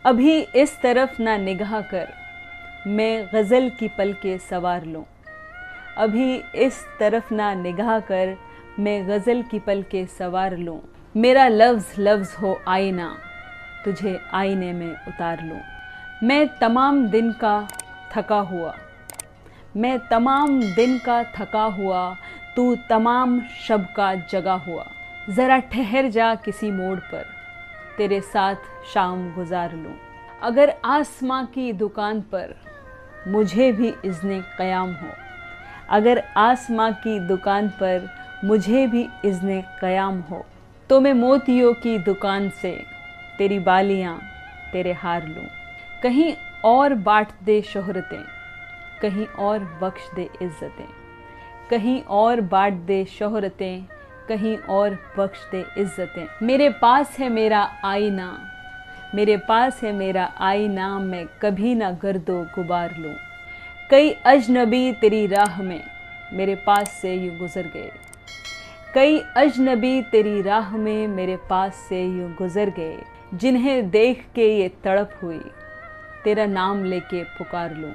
अभी इस तरफ ना निगाह कर, मैं गज़ल की पलके सवार लूँ। अभी इस तरफ ना निगाह कर, मैं गज़ल की पलके सवार लूँ। मेरा लफ्ज़ लफ्ज़ हो आईना, तुझे आईने में उतार लूँ। मैं तमाम दिन का थका हुआ, मैं तमाम दिन का थका हुआ, तू तमाम शब का जगा हुआ। ज़रा ठहर जा किसी मोड़ पर, तेरे साथ शाम गुजार लूँ। अगर आसमां की दुकान पर मुझे भी इज़्ने क़याम हो, अगर आसमां की दुकान पर मुझे भी इज़्ने क़याम हो, तो मैं मोतियों की दुकान से तेरी बालियाँ तेरे हार लूँ। कहीं और बाँट दे शोहरतें, कहीं और बख्श दे इज़्ज़तें, कहीं और बाँट दे शोहरतें, कहीं और बख्श दे इज़्ज़तें। मेरे पास है मेरा आईना, मेरे पास है मेरा आईना, मैं कभी ना गर्दो गुबार लूँ। कई अजनबी तेरी राह में मेरे पास से यूँ गुज़र गए, कई अजनबी तेरी राह में मेरे पास से यूँ गुज़र गए, जिन्हें देख के ये तड़प हुई, तेरा नाम लेके पुकार लूँ।